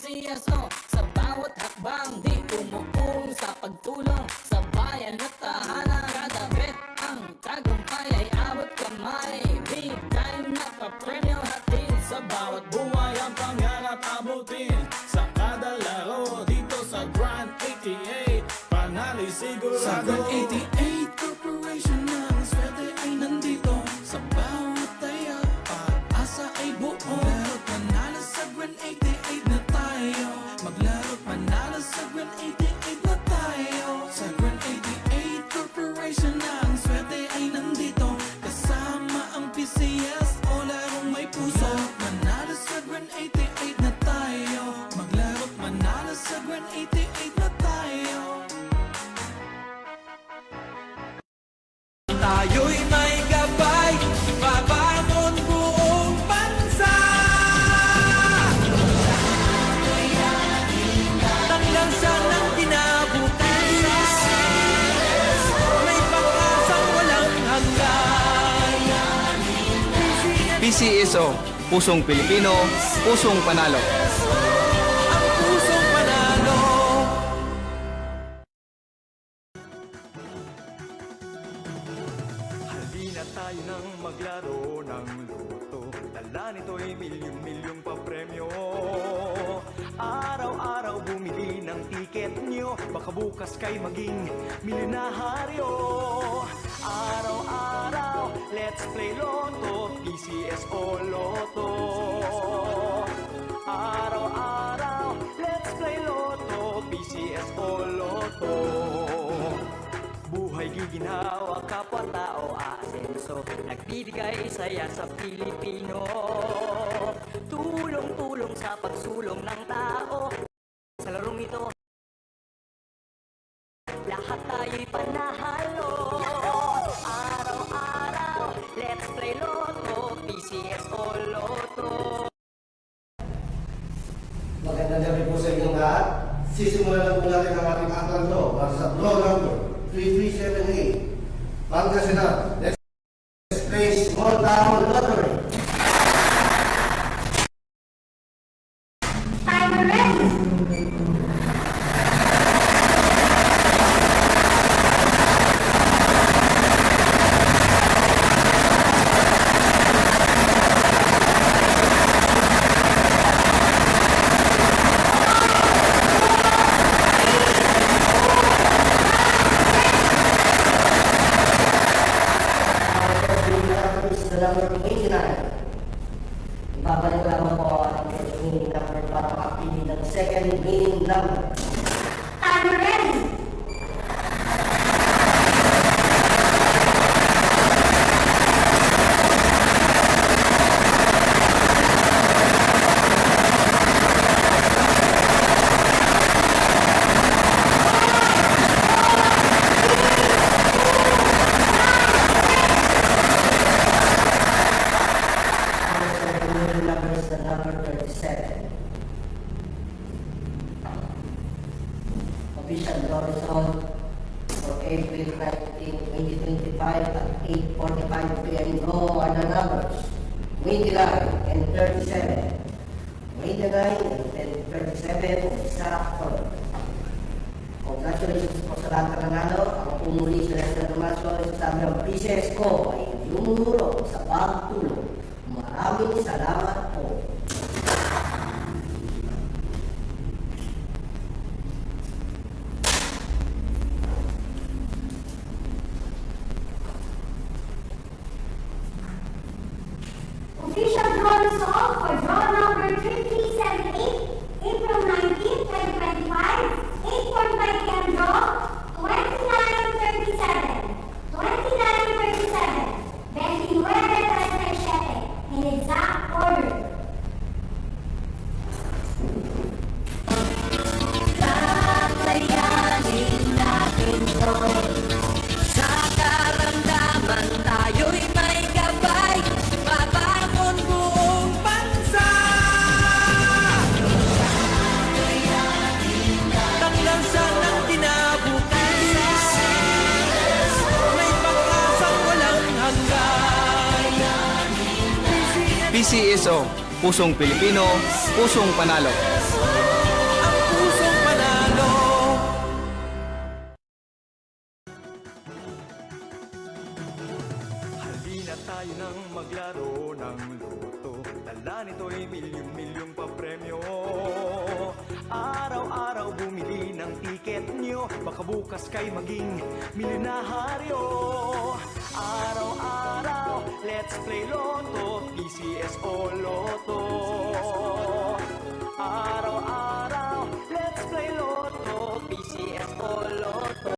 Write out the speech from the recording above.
PCSO sa bawat hakbang di umuong sa pagtulong sa bayan at tahanan. Kada bet ang tagumpay ay abot kamay. Big time na papremyo hatid sa bawat Buhay ang pangarap abutin sa kada laro dito sa Grand 88. Panali sigurado Sa Grand 88 Corporation ng swerte ay nandito. Sa bawat taya, pag-asa ay buo. Maglaro't manalo sa Grand 88 na tayo. Maglaro't manalo sa Grand 88 na tayo. Sa Grand 88 Corporation ng swerte ay nandito. Kasama ang PCS o larong may puso. Manalo sa Grand 88 na tayo. Maglaro't manalo sa Grand 88 na tayo. Tayo'y may gabay, babangon buong bansa. Tanglansan ng kinabukasan, may pag-asang walang hanggan. PCSO, Pusong Pilipino, Pusong Panalo. Ang pusong panalo. Halina tayo nang maglaro ng loto. Dala nito'y milyong-milyong papremyo. Araw-araw bumili ng tiket nyo. Baka bukas kay maging milyonaryo. Araw-araw, let's play Lotto, PCSO Lotto. Araw-araw, let's play Lotto, PCSO Lotto. Buhay giginhawa, kapwa-tao aasenso. Nagbibigay saya sa Pilipino. Tulong-tulong sa pagsulong ng tao. Sa larong ito, lahat tayo'y panahalo. Araw-araw, let's play Lotto, PCSO Lotto. Magandang gabi po sa inyong lahat. Sisimulan na po natin ang ating akal to para sa draw number 3378. Pangasinan, let's play small town lottery. Timer ready. The number 89. Ibabalik ko lamang po ang meaning number para makapili ng second meaning number. Timer ready. Second meaning number is the number 37. Official draw result for April 19, 2025 at 8:45 p.m. Go are the numbers 29 and 37. 29 and 37 sakto. Congratulations po sa lahat ng nanalo. Ang pumuli sa National Tomasyo sa ng PCSO ay lumuro sa pagtulong. Maraming salamat po. Official draw result for draw number 3378, April 19, 2025, 8:45 p.m. draw, 2937. 2937. 2937. In exact order. Kakayanin natin to. Sa karamdaman tayo'y may gabay. Babangon buong bansa. Tanglansan ng kinabukasan, may pag-asang walang hanggan. PCSO, Pusong Pilipino, Pusong Panalo. tayo nang maglaro ng loto. Dala nito'y milyong-milyong papremyo. Araw-araw bumili ng tiket nyo, baka bukas kay maging milyonaryo. Araw-araw, let's play Lotto, PCS o Lotto.